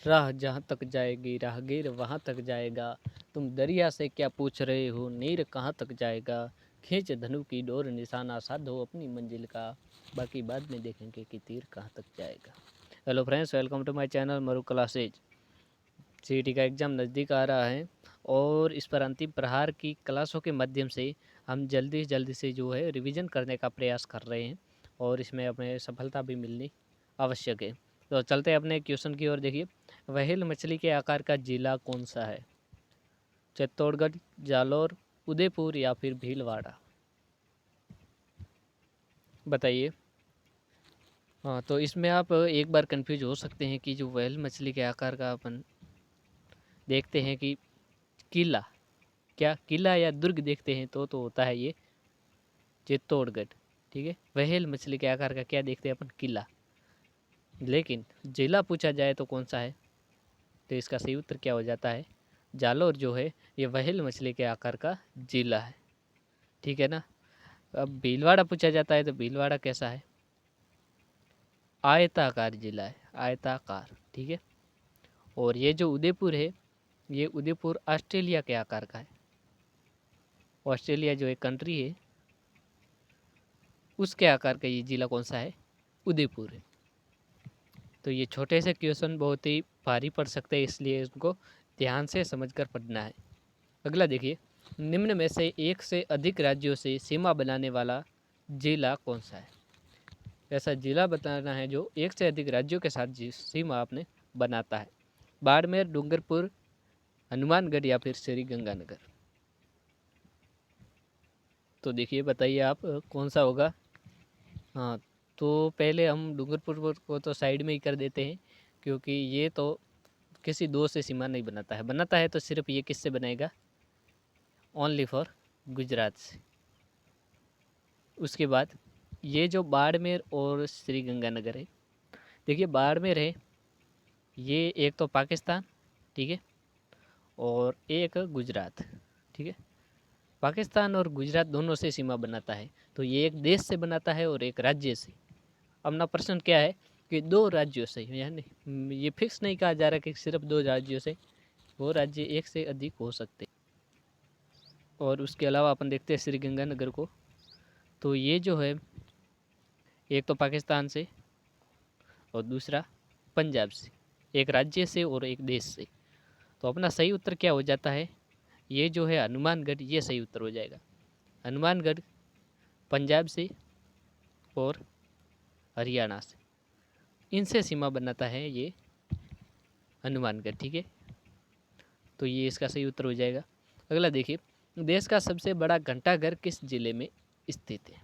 राह जहाँ तक जाएगी राहगीर वहाँ तक जाएगा। तुम दरिया से क्या पूछ रहे हो, नीर कहाँ तक जाएगा। खींच धनु की डोर, निशाना साधो अपनी मंजिल का, बाकी बाद में देखेंगे कि तीर कहाँ तक जाएगा। Hello friends, welcome to my channel Maru classes. CET का एग्ज़ाम नज़दीक आ रहा है और इस पर अंतिम प्रहार की क्लासों के माध्यम से हम जल्दी से जो है रिवीजन करने का प्रयास कर रहे हैं और इसमें हमें सफलता भी मिलनी आवश्यक है। तो चलते हैं अपने क्वेश्चन की ओर। देखिए, व्हेल मछली के आकार का जिला कौन सा है। चित्तौड़गढ़, जालौर, उदयपुर या फिर भीलवाड़ा, बताइए। हाँ, तो इसमें आप एक बार कंफ्यूज हो सकते हैं कि जो व्हेल मछली के आकार का अपन देखते हैं कि किला, क्या किला या दुर्ग देखते हैं तो होता है ये चित्तौड़गढ़। ठीक है, व्हेल मछली के आकार का क्या देखते हैं अपन, किला। लेकिन जिला पूछा जाए तो कौन सा है, तो इसका सही उत्तर क्या हो जाता है, जालौर जो है ये व्हेल मछली के आकार का जिला है। ठीक है ना। अब भीलवाड़ा पूछा जाता है तो भीलवाड़ा कैसा है, आयताकार जिला है, आयताकार। ठीक है। और ये जो उदयपुर है, ये उदयपुर ऑस्ट्रेलिया के आकार का है। ऑस्ट्रेलिया जो एक कंट्री है उसके आकार का ये जिला कौन सा है, उदयपुर है। तो ये छोटे से क्वेश्चन बहुत ही भारी पड़ सकते हैं, इसलिए इसको ध्यान से समझकर पढ़ना है। अगला देखिए, निम्न में से एक से अधिक राज्यों से सीमा बनाने वाला जिला कौन सा है। ऐसा जिला बताना है जो एक से अधिक राज्यों के साथ सीमा आपने बनाता है। बाड़मेर, डूंगरपुर, हनुमानगढ़ या फिर श्री गंगानगर। तो देखिए, बताइए आप कौन सा होगा। हाँ, तो पहले हम डूंगरपुर को तो साइड में ही कर देते हैं, क्योंकि ये तो किसी दो से सीमा नहीं बनाता है। बनाता है तो सिर्फ ये किससे बनाएगा, ओनली फॉर गुजरात से। उसके बाद ये जो बाड़मेर और श्री गंगानगर है, देखिए बाड़मेर है ये एक तो पाकिस्तान, ठीक है, और एक गुजरात। ठीक है, पाकिस्तान और गुजरात दोनों से सीमा बनाता है। तो ये एक देश से बनाता है और एक राज्य से। अपना प्रश्न क्या है कि दो राज्यों से, यानी ये फिक्स नहीं कहा जा रहा कि सिर्फ दो राज्यों से, वो राज्य एक से अधिक हो सकते। और उसके अलावा अपन देखते हैं श्री गंगानगर को, तो ये जो है एक तो पाकिस्तान से और दूसरा पंजाब से, एक राज्य से और एक देश से। तो अपना सही उत्तर क्या हो जाता है, ये जो है हनुमानगढ़, ये सही उत्तर हो जाएगा। हनुमानगढ़ पंजाब से और हरियाणा से, इनसे सीमा बनाता है ये हनुमानगढ़। ठीक है, तो ये इसका सही उत्तर हो जाएगा। अगला देखिए, देश का सबसे बड़ा घंटाघर किस जिले में स्थित है।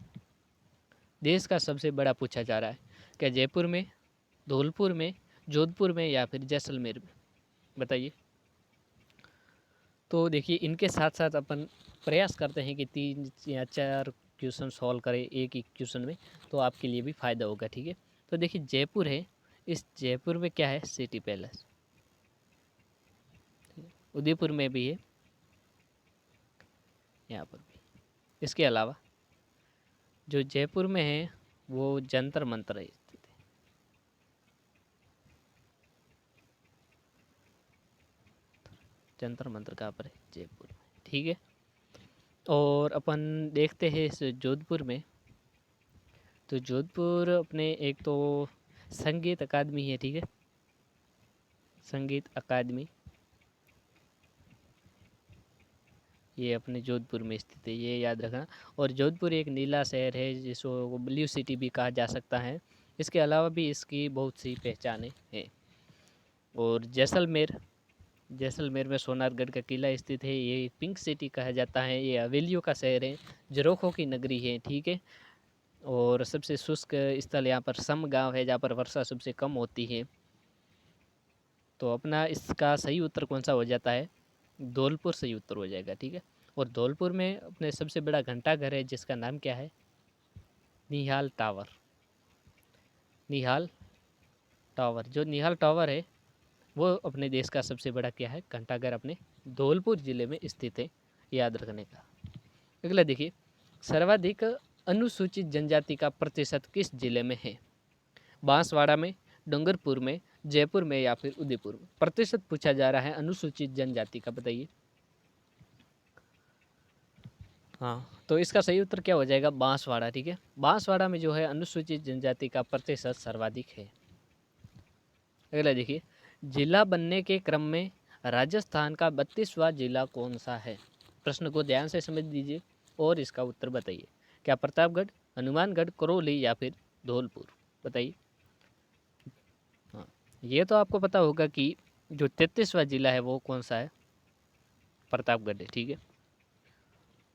देश का सबसे बड़ा पूछा जा रहा है, क्या जयपुर में, धौलपुर में, जोधपुर में या फिर जैसलमेर में, बताइए। तो देखिए, इनके साथ साथ अपन प्रयास करते हैं कि 3 या 4 क्वेश्चन सॉल्व करें एक ही क्वेश्चन में, तो आपके लिए भी फ़ायदा होगा। ठीक है, तो देखिए जयपुर है, इस जयपुर में क्या है, सिटी पैलेस। उदयपुर में भी है, यहाँ पर भी। इसके अलावा जो जयपुर में है वो जंतर मंतर है स्थित है। जंतर मंतर कहाँ पर है, जयपुर में। ठीक है, और अपन देखते हैं इस जोधपुर में, तो जोधपुर अपने एक तो संगीत अकादमी है। ठीक है, संगीत अकादमी ये अपने जोधपुर में स्थित है, ये याद रखना। और जोधपुर एक नीला शहर है जिसको ब्लू सिटी भी कहा जा सकता है। इसके अलावा भी इसकी बहुत सी पहचानें हैं। और जैसलमेर, जैसलमेर में सोनारगढ़ का किला स्थित है, ये पिंक सिटी कहा जाता है, ये हवेलियों का शहर है, झरोखों की नगरी है। ठीक है, और सबसे शुष्क स्थल यहाँ पर सम गांव है जहाँ पर वर्षा सबसे कम होती है। तो अपना इसका सही उत्तर कौन सा हो जाता है, धौलपुर सही उत्तर हो जाएगा। ठीक है, और धौलपुर में अपने सबसे बड़ा घंटाघर है जिसका नाम क्या है, निहाल टावर। निहाल टावर, जो निहाल टावर है वो अपने देश का सबसे बड़ा क्या है, घंटाघर अपने धौलपुर ज़िले में स्थित है, याद रखने का। अगला देखिए, सर्वाधिक अनुसूचित जनजाति का प्रतिशत किस जिले में है। बांसवाड़ा में, डूंगरपुर में, जयपुर में या फिर उदयपुर में। प्रतिशत पूछा जा रहा है अनुसूचित जनजाति का, बताइए। हाँ, तो इसका सही उत्तर क्या हो जाएगा? बांसवाड़ा। ठीक है, बांसवाड़ा में जो है अनुसूचित जनजाति का प्रतिशत सर्वाधिक है। अगला देखिए, जिला बनने के क्रम में राजस्थान का 32वां जिला कौन सा है? प्रश्न को ध्यान से समझ लीजिए और इसका उत्तर बताइए। क्या प्रतापगढ़, हनुमानगढ़, करौली या फिर धौलपुर? बताइए। हाँ, ये तो आपको पता होगा कि जो 33वां जिला है वो कौन सा है? प्रतापगढ़ है। ठीक है,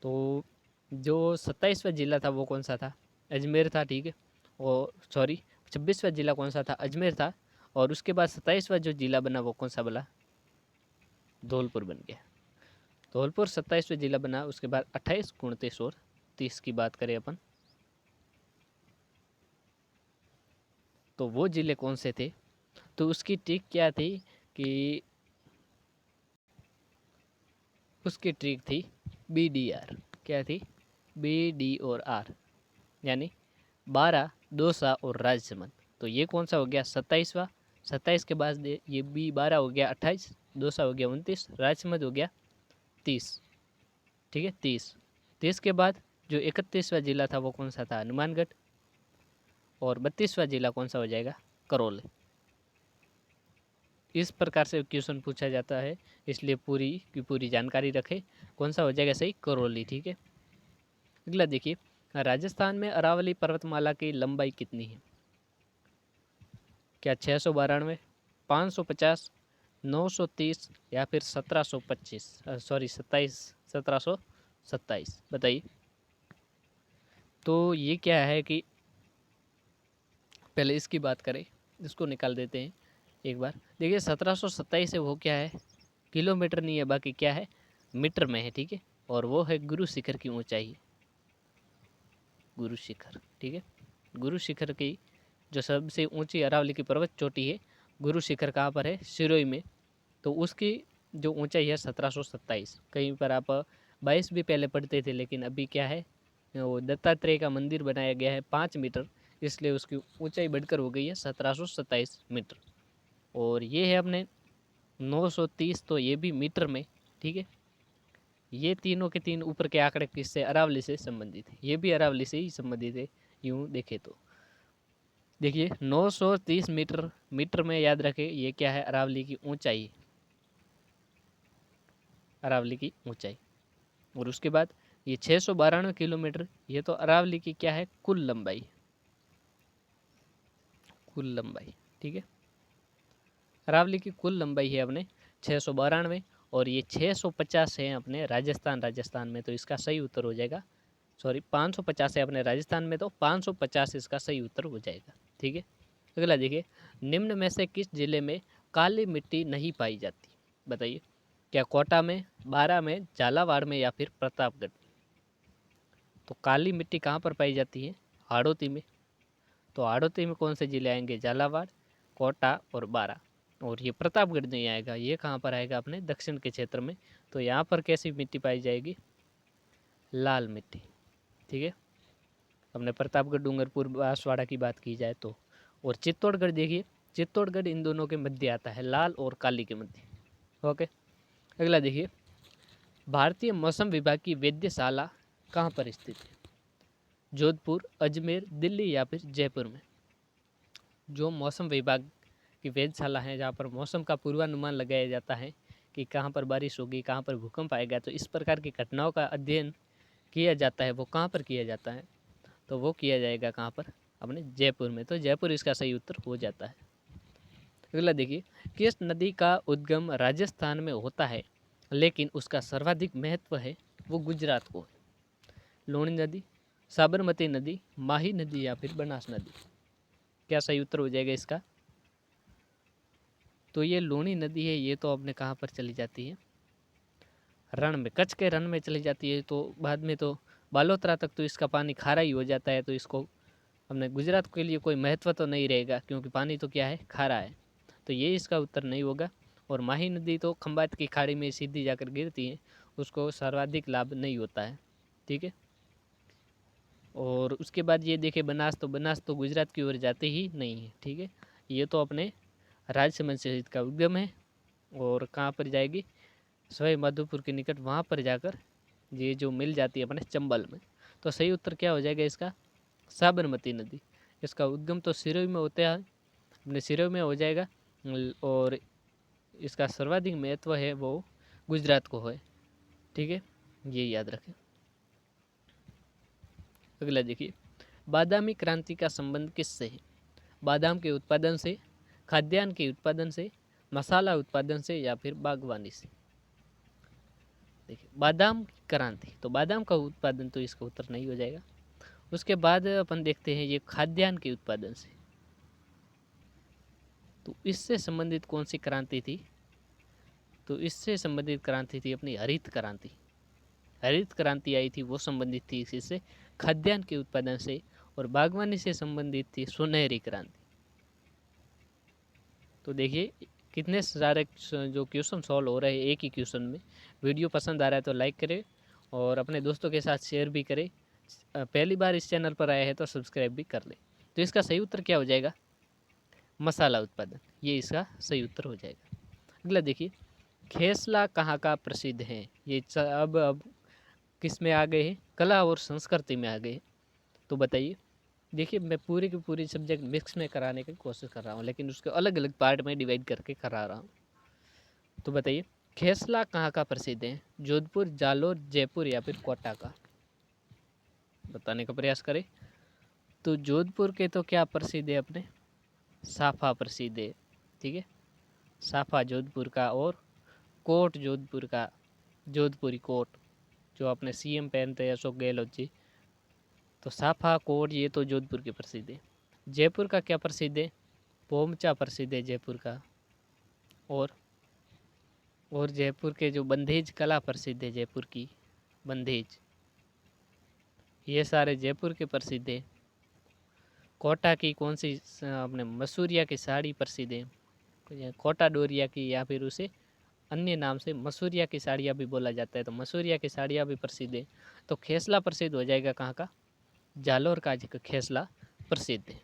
तो जो 27वां जिला था वो कौन सा था? अजमेर था। ठीक है, और सॉरी 26वां जिला कौन सा था? अजमेर था। और उसके बाद 27वां जो जिला बना वो कौन सा बोला? धौलपुर बन गया। धौलपुर 27वां जिला बना। उसके बाद 28, 29 और 30 की बात करें अपन, तो वो जिले कौन से थे? तो उसकी ट्रिक क्या थी कि उसकी ट्रिक थी BDR। क्या थी? BD और R, यानी 12, दौसा और राजसमंद। तो ये कौन सा हो गया? 27वां। 27 के बाद ये B12 हो गया 28, दौसा हो गया 29, राजसमंद हो गया 30। ठीक है, 30। 30 के बाद जो 31वां जिला था वो कौन सा था? हनुमानगढ़। और 32वां जिला कौन सा हो जाएगा? करौली। इस प्रकार से क्वेश्चन पूछा जाता है, इसलिए पूरी की पूरी जानकारी रखें। कौन सा हो जाएगा सही? करौली। ठीक है, अगला देखिए, राजस्थान में अरावली पर्वतमाला की लंबाई कितनी है? क्या 692, 550, 930 या फिर 1725? सॉरी 1727? बताइए। तो ये क्या है कि पहले इसकी बात करें, इसको निकाल देते हैं एक बार। देखिए 1727 है, वो क्या है? किलोमीटर नहीं है, बाकी क्या है? मीटर में है। ठीक है, और वो है गुरु शिखर की ऊंचाई। गुरु शिखर। ठीक है, गुरु शिखर की जो सबसे ऊंची अरावली की पर्वत चोटी है, गुरु शिखर कहाँ पर है? सिरोही में। तो उसकी जो ऊंचाई है 1727। कहीं पर आप 22 भी पहले पढ़ते थे, लेकिन अभी क्या है, वो दत्तात्रेय का मंदिर बनाया गया है 5 मीटर, इसलिए उसकी ऊंचाई बढ़कर हो गई है 1727 मीटर। और ये है अपने 930, तो ये भी मीटर में। ठीक है, ये तीनों के तीन ऊपर के आंकड़े किससे? अरावली से संबंधित है। ये भी अरावली से ही संबंधित है यूँ देखे तो। देखिए 930 मीटर, मीटर में याद रखें ये क्या है? अरावली की ऊंचाई। अरावली की ऊंचाई। और उसके बाद ये 692 किलोमीटर, ये तो अरावली की क्या है? कुल लंबाई। कुल लंबाई। ठीक है, अरावली की कुल लंबाई है अपने 692, और ये 650 है अपने राजस्थान में। तो इसका सही उत्तर हो जाएगा, सॉरी 550 है अपने राजस्थान में, तो 550 इसका सही उत्तर हो जाएगा। ठीक है, अगला देखिए, निम्न में से किस जिले में काली मिट्टी नहीं पाई जाती? बताइए। क्या कोटा में, बारा में, झालावाड़ में या फिर प्रतापगढ़? तो काली मिट्टी कहाँ पर पाई जाती है? हाड़ौती में। तो हाड़ौती में कौन से जिले आएंगे? झालावाड़, कोटा और बारा। और ये प्रतापगढ़ नहीं आएगा, ये कहाँ पर आएगा? अपने दक्षिण के क्षेत्र में। तो यहाँ पर कैसी मिट्टी पाई जाएगी? लाल मिट्टी। ठीक है, अपने प्रतापगढ़, डूंगरपुर, बांसवाड़ा की बात की जाए तो। और चित्तौड़गढ़ देखिए, चित्तौड़गढ़ इन दोनों के मध्य आता है, लाल और काली के मध्य। ओके, अगला देखिए, भारतीय मौसम विभाग की वेधशाला कहाँ पर स्थित है? जोधपुर, अजमेर, दिल्ली या फिर जयपुर में? जो मौसम विभाग की वेधशाला है, जहाँ पर मौसम का पूर्वानुमान लगाया जाता है कि कहाँ पर बारिश होगी, कहाँ पर भूकंप आएगा, तो इस प्रकार की घटनाओं का अध्ययन किया जाता है, वो कहाँ पर किया जाता है? तो वो किया जाएगा कहाँ पर? अपने जयपुर में। तो जयपुर इसका सही उत्तर हो जाता है। अगला देखिए, किस नदी का उद्गम राजस्थान में होता है लेकिन उसका सर्वाधिक महत्व है वो गुजरात को? लूणी नदी, साबरमती नदी, माही नदी या फिर बनास नदी? क्या सही उत्तर हो जाएगा इसका? तो ये लूणी नदी है, ये तो अपने कहाँ पर चली जाती है? रण में, कच्छ के रण में चली जाती है। तो बाद में तो बालोतरा तक तो इसका पानी खारा ही हो जाता है, तो इसको हमने गुजरात के लिए कोई महत्व तो नहीं रहेगा, क्योंकि पानी तो क्या है? खारा है। तो ये इसका उत्तर नहीं होगा। और माही नदी तो खंबात की खाड़ी में सीधी जाकर गिरती है, उसको सर्वाधिक लाभ नहीं होता है। ठीक है, और उसके बाद ये देखें बनास, तो बनास तो गुजरात की ओर जाते ही नहीं है। ठीक है, ये तो अपने राजसमंद से इसका उद्गम है और कहाँ पर जाएगी, सवाई माधोपुर के निकट, वहाँ पर जाकर ये जो मिल जाती है अपने चंबल में। तो सही उत्तर क्या हो जाएगा इसका, साबरमती नदी। इसका उद्गम तो सिरोही में होता है, अपने सिरोही में हो जाएगा, और इसका सर्वाधिक महत्व है वो गुजरात को है। ठीक है, ये याद रखें। अगला देखिए, बादामी क्रांति का संबंध किससे है? बादाम के उत्पादन से, खाद्यान्न के उत्पादन से, मसाला उत्पादन से, या फिर बागवानी से। देखिए, बादाम की क्रांति, तो बादाम का उत्पादन तो इसका उत्तर नहीं हो जाएगा। उसके बाद अपन देखते हैं ये खाद्यान्न के उत्पादन से, तो इससे संबंधित कौन सी क्रांति थी, तो इससे संबंधित क्रांति थी अपनी हरित क्रांति। हरित क्रांति आई थी, वो संबंधित थी इससे खाद्यान्न के उत्पादन से, और बागवानी से संबंधित थी सुनहरी क्रांति। तो देखिए कितने सारे जो क्वेश्चन सॉल्व हो रहे हैं एक ही क्वेश्चन में। वीडियो पसंद आ रहा है तो लाइक करें और अपने दोस्तों के साथ शेयर भी करें। पहली बार इस चैनल पर आया है तो सब्सक्राइब भी कर ले। तो इसका सही उत्तर क्या हो जाएगा, मसाला उत्पादन, ये इसका सही उत्तर हो जाएगा। अगला देखिए, खेसला कहाँ का प्रसिद्ध है? ये अब किस में आ गए हैं, कला और संस्कृति में आ गए हैं। तो बताइए। देखिए मैं पूरी की पूरी सब्जेक्ट मिक्स में कराने की कोशिश कर रहा हूँ, लेकिन उसके अलग अलग पार्ट में डिवाइड करके करा रहा हूँ। तो बताइए, खेसला कहाँ का प्रसिद्ध है? जोधपुर, जालोर, जयपुर, या फिर कोटा का? बताने का प्रयास करें। तो जोधपुर के तो क्या प्रसिद्ध है अपने, साफा प्रसिद्ध है। ठीक है, साफा जोधपुर का, और कोट जोधपुर का, जोधपुरी कोट जो अपने सीएम पहनते हैं अशोक गहलोत जी, तो साफा कोट ये तो जोधपुर के प्रसिद्ध है। जयपुर का क्या प्रसिद्ध है? पोमचा प्रसिद्ध है जयपुर का, और जयपुर के जो बंधेज कला प्रसिद्ध है, जयपुर की बंधेज, ये सारे जयपुर के प्रसिद्ध है। कोटा की कौन सी अपने मसूरिया की साड़ी प्रसिद्ध है, कोटा डोरिया की, या फिर उसे अन्य नाम से मसूरिया की साड़ियाँ भी बोला जाता है, तो मसूरिया की साड़ियाँ भी प्रसिद्ध है। तो खेसला प्रसिद्ध हो जाएगा कहाँ का, जालोर का खेसला प्रसिद्ध है।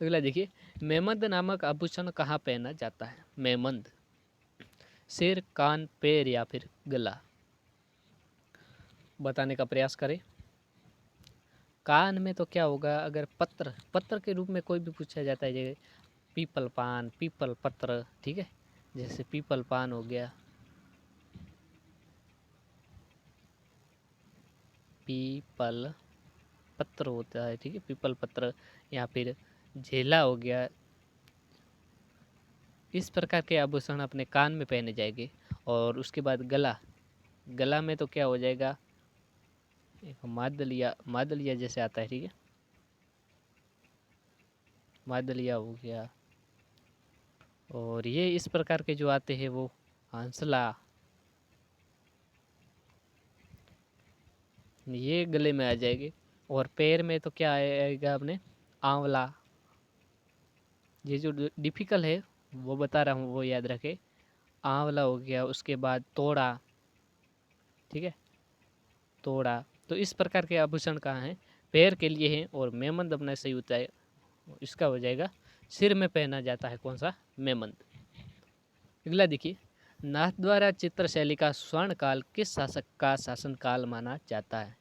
अगला देखिए, मेमंद नामक आभूषण कहाँ पहना जाता है? मेमंद, सिर, कान, पैर, या फिर गला? बताने का प्रयास करें। कान में तो क्या होगा, अगर पत्र के रूप में कोई भी पूछा जाता है, जैसे पीपल पान, पीपल पत्र, ठीक है, जैसे पीपल पान हो गया, पीपल पत्र होता है, ठीक है, पीपल पत्र, या फिर झेला हो गया। इस प्रकार के आभूषण अपने कान में पहने जाएंगे। और उसके बाद गला में तो क्या हो जाएगा, एक मादलिया जैसे आता है, ठीक है, मादलिया हो गया। और ये इस प्रकार के जो आते हैं वो हंसला, ये गले में आ जाएंगे। और पैर में तो क्या आएगा अपने, आंवला। ये जो डिफिकल्ट है वो बता रहा हूँ, वो याद रखे। आंवला हो गया, उसके बाद तोड़ा, ठीक है, तोड़ा। तो इस प्रकार के आभूषण कहाँ हैं, पैर के लिए हैं। और मेमंद अपना सही होता है, इसका हो जाएगा सिर में पहना जाता है, कौन सा, मेमंद। अगला देखिए, नाथद्वारा चित्रशैली का स्वर्ण काल किस शासक का शासन काल माना जाता है?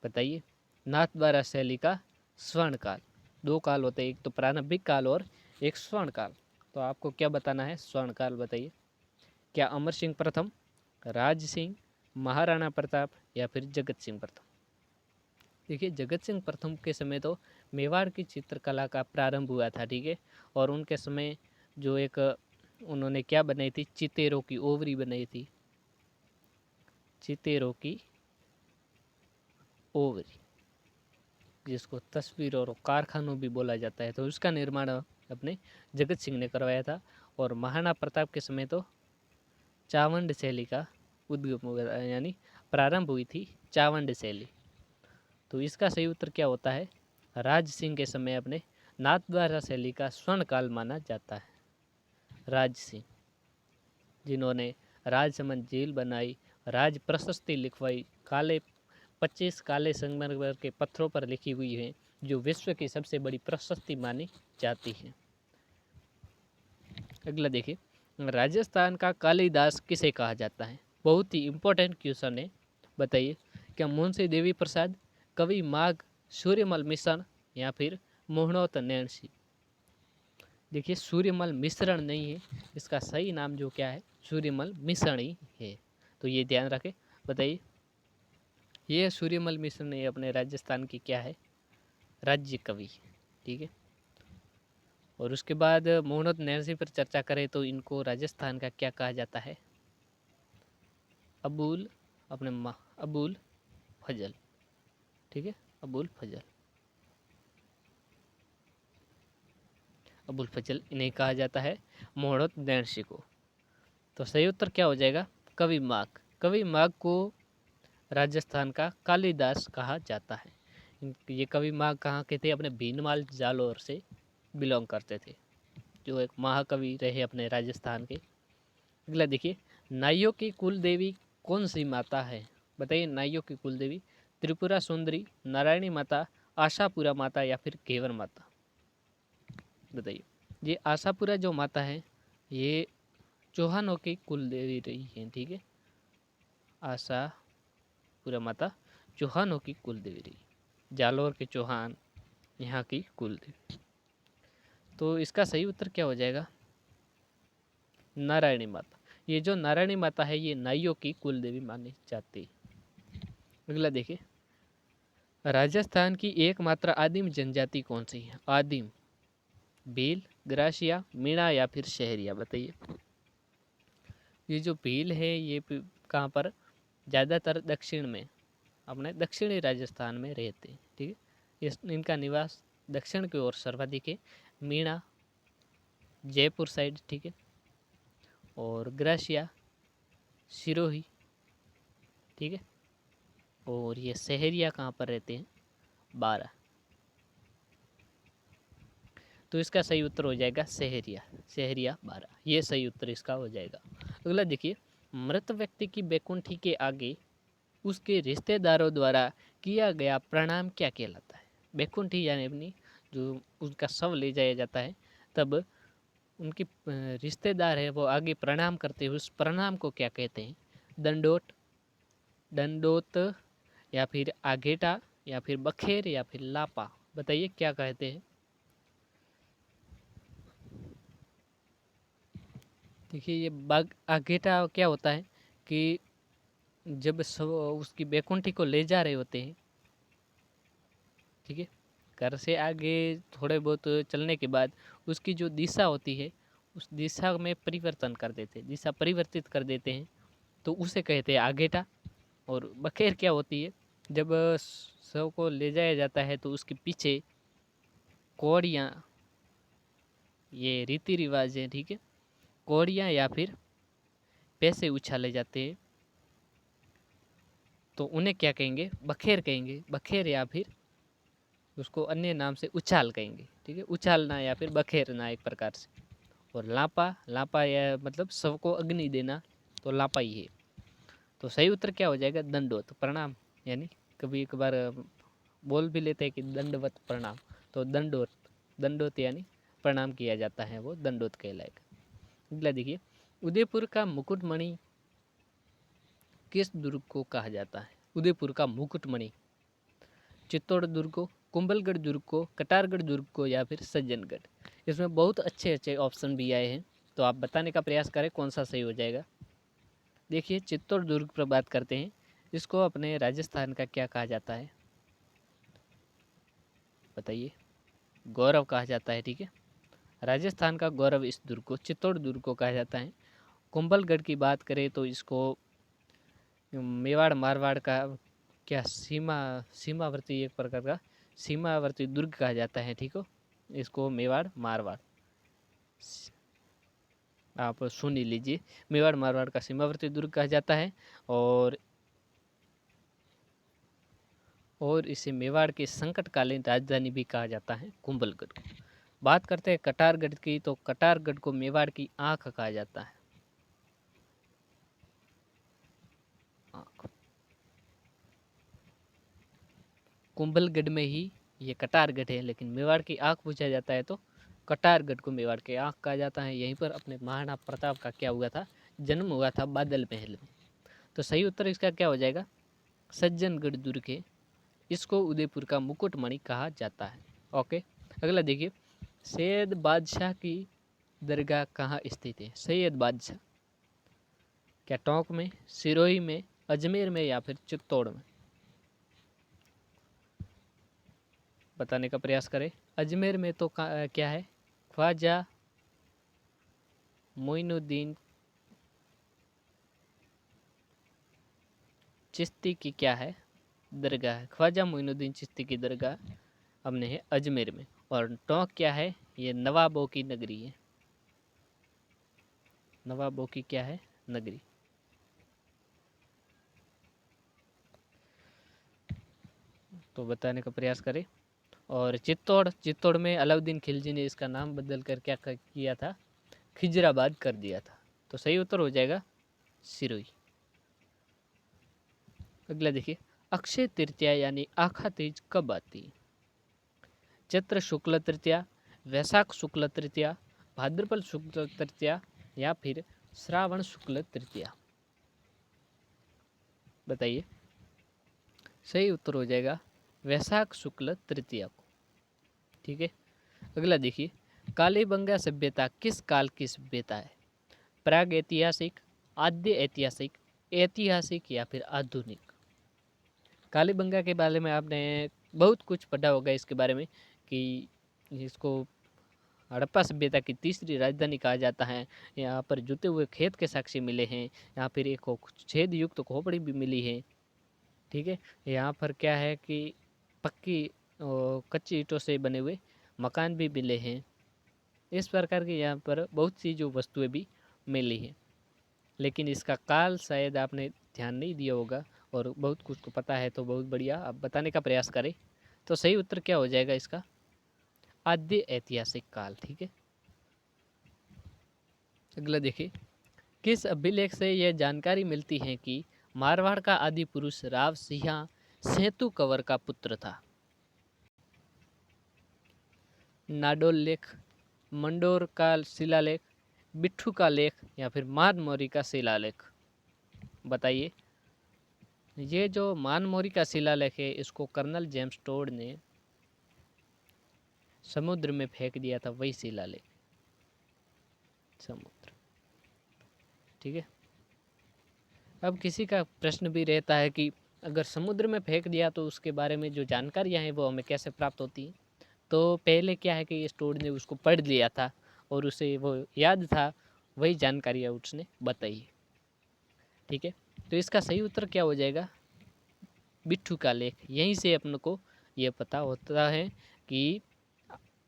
बताइए। नाथद्वारा शैली का स्वर्ण काल, दो काल होते हैं, एक तो प्रारंभिक काल और एक स्वर्ण काल। तो आपको क्या बताना है, स्वर्ण काल बताइए। क्या अमर सिंह प्रथम, राज सिंह, महाराणा प्रताप, या फिर जगत सिंह प्रथम? देखिए, जगत सिंह प्रथम के समय तो मेवाड़ की चित्रकला का प्रारंभ हुआ था, ठीक है। और उनके समय जो एक उन्होंने क्या बनाई थी, चितेरों की ओवरी बनाई थी, चितेरों की ओवरी, जिसको तस्वीर और कारखानों भी बोला जाता है। तो उसका निर्माण अपने जगत सिंह ने करवाया था। और महाराणा प्रताप के समय तो चावंड शैली का उद्गम हुआ, यानी प्रारंभ हुई थी चावंड शैली। तो इसका सही उत्तर क्या होता है, राज सिंह के समय अपने नाथद्वारा शैली का स्वर्ण काल माना जाता है। राज सिंह, जिन्होंने राजसमंद झील बनाई, राज प्रशस्ति लिखवाई, 25 काले संगमरमर के पत्थरों पर लिखी हुई है, जो विश्व की सबसे बड़ी प्रशस्ति मानी जाती है। अगला देखिए, राजस्थान का कालिदास किसे कहा जाता है? बहुत ही इम्पोर्टेंट क्वेश्चन है। बताइए, क्या मुंशी देवी प्रसाद, कवि माघ, सूर्यमल मिश्रण या फिर मोहनोत नैणसी? देखिए, सूर्यमल मिश्रण नहीं है, इसका सही नाम जो क्या है, सूर्यमल मिश्रण ही है। तो ये ध्यान रखें। बताइए, ये सूर्यमल मिश्रण ये अपने राजस्थान की क्या है, राज्य कवि। ठीक है। और उसके बाद मोहम्मद नैंसी पर चर्चा करें तो इनको राजस्थान का क्या कहा जाता है, अबुल अबुल फजल। ठीक है, अबुल फजल, अबुल फजल इन्हें कहा जाता है, मोहम्मद नैंसी को। तो सही उत्तर क्या हो जाएगा, कवि माघ। कवि माघ को राजस्थान का कालिदास कहा जाता है। ये कवि माघ कहाँ के थे, अपने भीनमाल जालौर से बिलोंग करते थे, जो एक महाकवि रहे अपने राजस्थान के। अगला देखिए, नाइयों की कुल देवी कौन सी माता है? बताइए, नाइयों की कुल देवी त्रिपुरा सुंदरी, नारायणी माता, आशापुरा माता या फिर केवर माता? बताइए, ये आशापुरा जो माता है ये चौहानों की कुल देवी रही है। ठीक है, आशापुरा माता चौहानों की कुल देवी रही, जालौर के चौहान यहाँ की कुल देवी। तो इसका सही उत्तर क्या हो जाएगा, नारायणी माता। ये जो नारायणी माता है ये नाइयों की कुल देवी मानी जाती है। अगला देखिए, राजस्थान की एकमात्र आदिम जनजाति कौन सी है? आदिम, भील, ग्रासिया, मीणा या फिर शहरिया? बताइए, ये जो भील है ये कहाँ पर, ज़्यादातर दक्षिण में, अपने दक्षिणी राजस्थान में रहते हैं। ठीक है, इनका निवास दक्षिण की ओर सर्वाधिक है। मीणा जयपुर साइड, ठीक है, और ग्रासिया सिरोही, ठीक है, और ये शहरिया कहाँ पर रहते हैं, 12। तो इसका सही उत्तर हो जाएगा शहरिया, शहरिया 12, ये सही उत्तर इसका हो जाएगा। अगला देखिए, मृत व्यक्ति की बैकुंठी के आगे उसके रिश्तेदारों द्वारा किया गया प्रणाम क्या कहलाता है? बैकुंठी यानी अपनी जो उनका शव ले जाया जाता है तब उनके रिश्तेदार है वो आगे प्रणाम करते हैं, उस प्रणाम को क्या कहते हैं? दंडोत, दंडोत या फिर आघेटा या फिर बखेर या फिर लापा? बताइए क्या कहते हैं। देखिए, ये बाग आघेटा क्या होता है कि जब सब उसकी बैकुंठी को ले जा रहे होते हैं, ठीक है, घर से आगे थोड़े बहुत चलने के बाद उसकी जो दिशा होती है उस दिशा में परिवर्तन कर देते हैं, दिशा परिवर्तित कर देते हैं, तो उसे कहते हैं आघेटा। और बखेर क्या होती है, जब शव को ले जाया जाता है तो उसके पीछे कौड़ियाँ, ये रीति रिवाज है, ठीक है, कौड़ियाँ या फिर पैसे उछाले जाते हैं, तो उन्हें क्या कहेंगे, बखेर कहेंगे, बखेर या फिर उसको अन्य नाम से उछाल कहेंगे। ठीक है, उछालना या फिर बखेरना एक प्रकार से। और लापा, लापा या मतलब शव को अग्नि देना, तो लापा ही है। तो सही उत्तर क्या हो जाएगा, दंडवत प्रणाम। यानी कभी एक बार बोल भी लेते हैं कि दंडवत प्रणाम, तो दंडवत, दंडवत यानी प्रणाम किया जाता है, वो दंडवत कहलाएगा। अगला देखिए, उदयपुर का मुकुटमणि किस दुर्ग को कहा जाता है? उदयपुर का मुकुटमणि चित्तौड़ दुर्ग को, कुंभलगढ़ दुर्ग को, कटारगढ़ दुर्ग को या फिर सज्जनगढ़? इसमें बहुत अच्छे अच्छे ऑप्शन भी आए हैं, तो आप बताने का प्रयास करें कौन सा सही हो जाएगा। देखिए, चित्तौड़ दुर्ग पर बात करते हैं, इसको अपने राजस्थान का क्या कहा जाता है? बताइए, गौरव कहा जाता है। ठीक है, राजस्थान का गौरव इस दुर्ग को, चित्तौड़ दुर्ग को कहा जाता है। कुंभलगढ़ की बात करें तो इसको मेवाड़ मारवाड़ का क्या सीमावर्ती एक प्रकार का सीमावर्ती दुर्ग कहा जाता है। ठीक हो, इसको मेवाड़ मारवाड़ आप सुन ही लीजिए, मेवाड़ मारवाड़ का सीमावर्ती दुर्ग कहा जाता है। और इसे मेवाड़ की संकटकालीन राजधानी भी कहा जाता है, कुंभलगढ़ को। बात करते हैं कटारगढ़ की, तो कटारगढ़ को मेवाड़ की आंख कहा जाता है, आंख। कुंभलगढ़ में ही ये कटारगढ़ है, लेकिन मेवाड़ की आंख पूछा जाता है तो कटारगढ़ को मेवाड़ के आँख कहा जाता है। यहीं पर अपने महाराणा प्रताप का क्या हुआ था, जन्म हुआ था, बादल महल में। तो सही उत्तर इसका क्या हो जाएगा, सज्जनगढ़ दुर्ग है। इसको उदयपुर का मुकुटमणि कहा जाता है। ओके, अगला देखिए, सैयद बादशाह की दरगाह कहाँ स्थित है? सैयद बादशाह, क्या टोंक में, सिरोही में, अजमेर में या फिर चित्तौड़ में? बताने का प्रयास करें। अजमेर में तो क्या है, ख्वाजा मोइनुद्दीन चिश्ती की क्या है, दरगाह है। ख्वाजा मोइनुद्दीन चिश्ती की दरगाह हमने है अजमेर में। और टोंक क्या है, ये नवाबों की नगरी है। नवाबों की क्या है, नगरी। तो बताने का प्रयास करें। और चित्तौड़ में अलाउद्दीन खिलजी ने इसका नाम बदल कर क्या किया था, खिजराबाद कर दिया था। तो सही उत्तर हो जाएगा सिरोही। अगला देखिए, अक्षय तृतीया यानी आखा तीज कब आती है? चैत्र शुक्ल तृतीया, वैशाख शुक्ल तृतीया, भाद्रपद शुक्ल तृतीया या फिर श्रावण शुक्ल तृतीया? बताइए। सही उत्तर हो जाएगा वैशाख शुक्ल तृतीया को। ठीक है, अगला देखिए, कालीबंगा सभ्यता किस काल की सभ्यता है? प्राग ऐतिहासिक, आद्य ऐतिहासिक, ऐतिहासिक या फिर आधुनिक? कालीबंगा के बारे में आपने बहुत कुछ पढ़ा होगा इसके बारे में कि इसको हड़प्पा सभ्यता की तीसरी राजधानी कहा जाता है। यहाँ पर जुते हुए खेत के साक्ष्य मिले हैं। यहाँ फिर एक छेद युक्त खोपड़ी भी मिली है। ठीक है, यहाँ पर क्या है कि पक्की कच्ची ईंटों से बने हुए मकान भी मिले हैं। इस प्रकार की यहाँ पर बहुत सी जो वस्तुएं भी मिली हैं, लेकिन इसका काल शायद आपने ध्यान नहीं दिया होगा और बहुत कुछ को पता है, तो बहुत बढ़िया, आप बताने का प्रयास करें। तो सही उत्तर क्या हो जाएगा इसका, आद्य ऐतिहासिक काल। ठीक है, अगला देखिए, किस अभिलेख से यह जानकारी मिलती है कि मारवाड़ का आदि पुरुष राव सिंह सेतु कंवर का पुत्र था? नाडोल लेख, मंडोर का शिलालेख, बिट्ठू का लेख या फिर मानमोरी का शिलालेख? बताइए। ये जो मानमोरी का शिलालेख है, इसको कर्नल जेम्स टोड ने समुद्र में फेंक दिया था, वही शिलालेख, समुद्र। ठीक है, अब किसी का प्रश्न भी रहता है कि अगर समुद्र में फेंक दिया तो उसके बारे में जो जानकारियां हैं वो हमें कैसे प्राप्त होती हैं? तो पहले क्या है कि स्टोड ने उसको पढ़ लिया था और उसे वो याद था, वही जानकारियाँ उसने बताई। ठीक है, तो इसका सही उत्तर क्या हो जाएगा, बिट्ठू का लेख। यहीं से अपन को ये पता होता है कि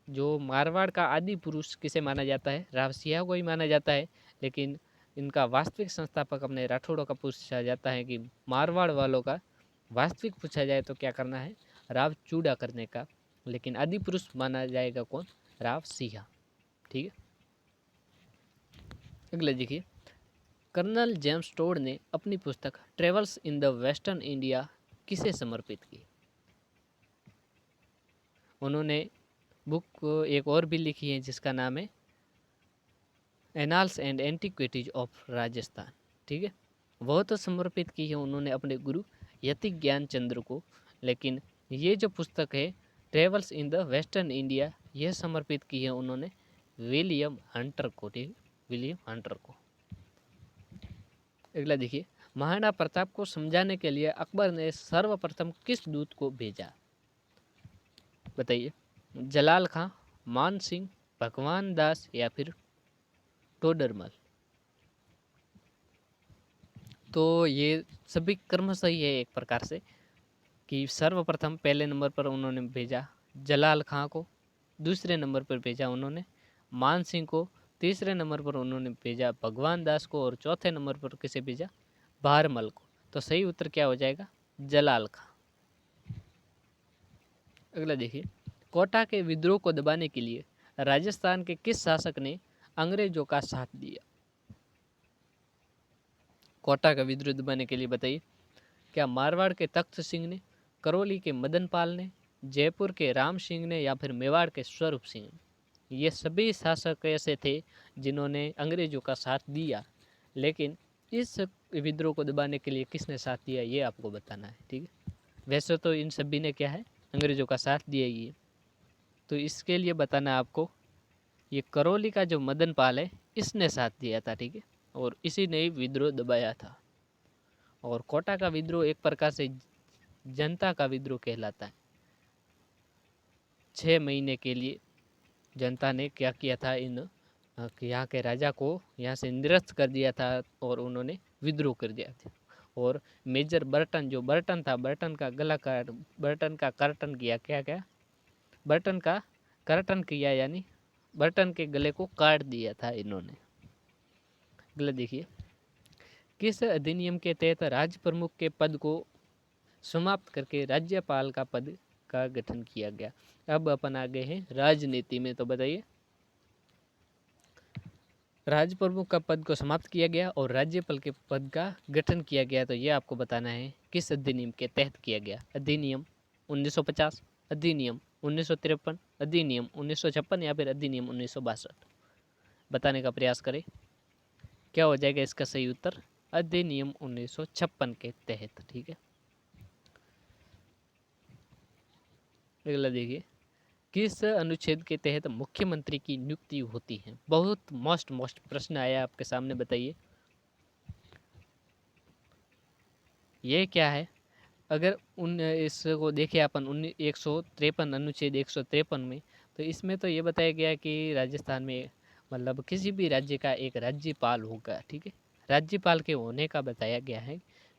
जो मारवाड़ का आदि पुरुष किसे माना जाता है, राव सिंह को ही माना जाता है, लेकिन इनका वास्तविक संस्थापक अपने राठौड़ों का पूछा जाता है कि मारवाड़ वालों का वास्तविक पूछा जाए तो क्या करना है, राव चूड़ा करने का, लेकिन आदि पुरुष माना जाएगा कौन, राव सिंह। ठीक है, अगले देखिए, कर्नल जेम्स टोड ने अपनी पुस्तक travels in the western India किसे समर्पित की? उन्होंने बुक एक और भी लिखी है जिसका नाम है annals and antiquities of Rajasthan. ठीक है, वह तो समर्पित की है उन्होंने अपने गुरु यति ज्ञान चंद्र को, लेकिन ये जो पुस्तक है travels in the western India, यह समर्पित की है उन्होंने विलियम हंटर को। ठीक, विलियम हंटर को। अगला देखिए, महाराणा प्रताप को समझाने के लिए अकबर ने सर्वप्रथम किस दूत को भेजा? बताइए। जलाल खां, मान सिंह, भगवान दास या फिर टोडरमल? तो ये सभी क्रमशः ही है एक प्रकार से कि सर्वप्रथम पहले नंबर पर उन्होंने भेजा जलाल खां को, दूसरे नंबर पर भेजा उन्होंने मान सिंह को, तीसरे नंबर पर उन्होंने भेजा भगवान दास को और चौथे नंबर पर किसे भेजा, भारमल को। तो सही उत्तर क्या हो जाएगा, जलाल खां। अगला देखिए, कोटा के विद्रोह को दबाने के लिए राजस्थान के किस शासक ने अंग्रेजों का साथ दिया? कोटा का विद्रोह दबाने के लिए बताइए। क्या मारवाड़ के तख्त सिंह ने, करौली के मदन पाल ने, जयपुर के राम सिंह ने या फिर मेवाड़ के स्वरूप सिंह ने? ये सभी शासक ऐसे थे जिन्होंने अंग्रेज़ों का साथ दिया, लेकिन इस विद्रोह को दबाने के लिए किसने साथ दिया ये आपको बताना है। ठीक है, वैसे तो इन सभी ने क्या है, अंग्रेज़ों का साथ दिया ही है, तो इसके लिए बताना है आपको। ये करौली का जो मदन पाल है इसने साथ दिया था। ठीक है, और इसी ने ही विद्रोह दबाया था। और कोटा का विद्रोह एक प्रकार से जनता का विद्रोह कहलाता है। 6 महीने के लिए जनता ने क्या किया था, यहाँ के राजा को यहाँ से निरस्त कर दिया था और उन्होंने विद्रोह कर दिया था। और मेजर बर्टन, जो बर्टन था, बर्टन का गला काट, बर्टन का कर्टन किया, क्या क्या, बर्टन का कर्टन किया, यानी बर्टन के गले को काट दिया था इन्होंने। अगला देखिए, किस अधिनियम के तहत राज्य प्रमुख के पद को समाप्त करके राज्यपाल का पद का गठन किया गया। अब अपन आ गए हैं राजनीति में, तो बताइए, राज्य प्रमुख का पद को समाप्त किया गया और राज्यपाल के पद का गठन किया गया, तो ये आपको बताना है किस अधिनियम के तहत किया गया। अधिनियम 1950, अधिनियम 1953, अधिनियम 1956 या फिर अधिनियम 1962। बताने का प्रयास करें, क्या हो जाएगा इसका सही उत्तर, अधिनियम 1956 के तहत। ठीक है, अगला देखिए, किस अनुच्छेद के तहत मुख्यमंत्री की नियुक्ति होती है। बहुत मोस्ट प्रश्न आया आपके सामने, बताइए ये क्या है। अगर इसको देखें अपन 153 अनुच्छेद 153 में, तो इसमें तो ये बताया गया कि राजस्थान में मतलब किसी भी राज्य का एक राज्यपाल होगा। ठीक है, राज्यपाल के होने का बताया गया है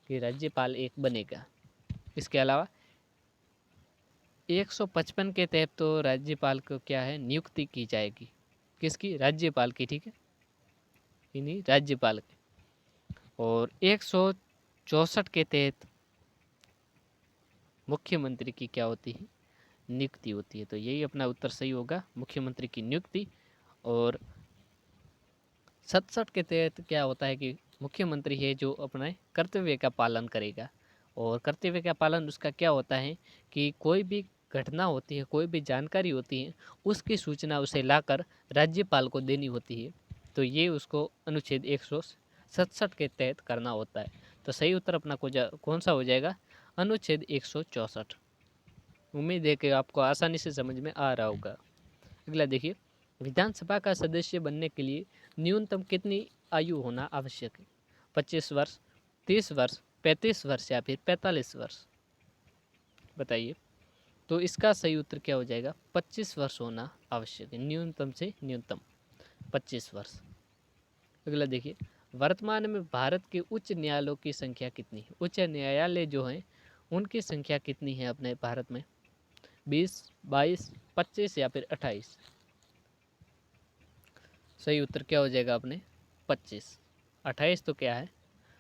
कि राज्यपाल एक बनेगा। इसके अलावा 155 के तहत तो राज्यपाल को क्या है, नियुक्ति की जाएगी, किसकी, राज्यपाल की। ठीक है, इन्हीं राज्यपाल की। और 164 के तहत मुख्यमंत्री की क्या होती है, नियुक्ति होती है। तो यही अपना उत्तर सही होगा, मुख्यमंत्री की नियुक्ति। और 67 के तहत क्या होता है कि मुख्यमंत्री है जो अपने कर्तव्य का पालन करेगा। और कर्तव्य का पालन उसका क्या होता है कि कोई भी घटना होती है, कोई भी जानकारी होती है, उसकी सूचना उसे लाकर राज्यपाल को देनी होती है। तो ये उसको अनुच्छेद 167 के तहत करना होता है। तो सही उत्तर अपना कौन सा हो जाएगा, अनुच्छेद 164। उम्मीद है कि आपको आसानी से समझ में आ रहा होगा। अगला देखिए, विधानसभा का सदस्य बनने के लिए न्यूनतम कितनी आयु होना आवश्यक है। 25 वर्ष, 30 वर्ष, 35 वर्ष या फिर 45 वर्ष। बताइए, तो इसका सही उत्तर क्या हो जाएगा, 25 वर्ष होना आवश्यक है, न्यूनतम से न्यूनतम 25 वर्ष। अगला देखिए, वर्तमान में भारत के उच्च न्यायालयों की संख्या कितनी है। उच्च न्यायालय जो हैं उनकी संख्या कितनी है अपने भारत में, 20, 22, 25 या फिर 28। सही उत्तर क्या हो जाएगा अपने, 25। 28 तो क्या है,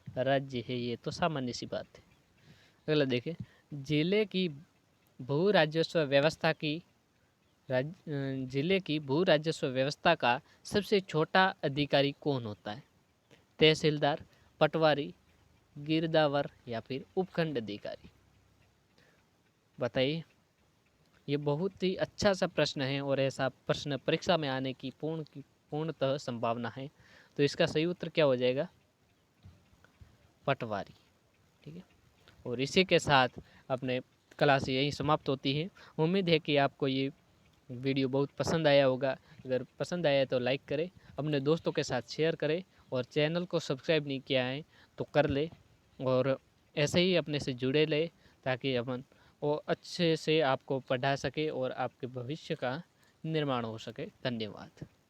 राज्य है, ये तो सामान्य सी बात है। अगला देखिए, जिले की भू राजस्व व्यवस्था की जिले की भू राजस्व व्यवस्था का सबसे छोटा अधिकारी कौन होता है। तहसीलदार, पटवारी, गिरदावर या फिर उपखंड अधिकारी। बताइए, ये बहुत ही अच्छा सा प्रश्न है और ऐसा प्रश्न परीक्षा में आने की पूर्णतः संभावना है। तो इसका सही उत्तर क्या हो जाएगा, पटवारी। ठीक है, और इसी के साथ अपने क्लास यही समाप्त होती है। उम्मीद है कि आपको ये वीडियो बहुत पसंद आया होगा। अगर पसंद आया तो लाइक करें, अपने दोस्तों के साथ शेयर करें और चैनल को सब्सक्राइब नहीं किया है तो कर ले और ऐसे ही अपने से जुड़े ले, ताकि अपन वो अच्छे से आपको पढ़ा सके और आपके भविष्य का निर्माण हो सके। धन्यवाद।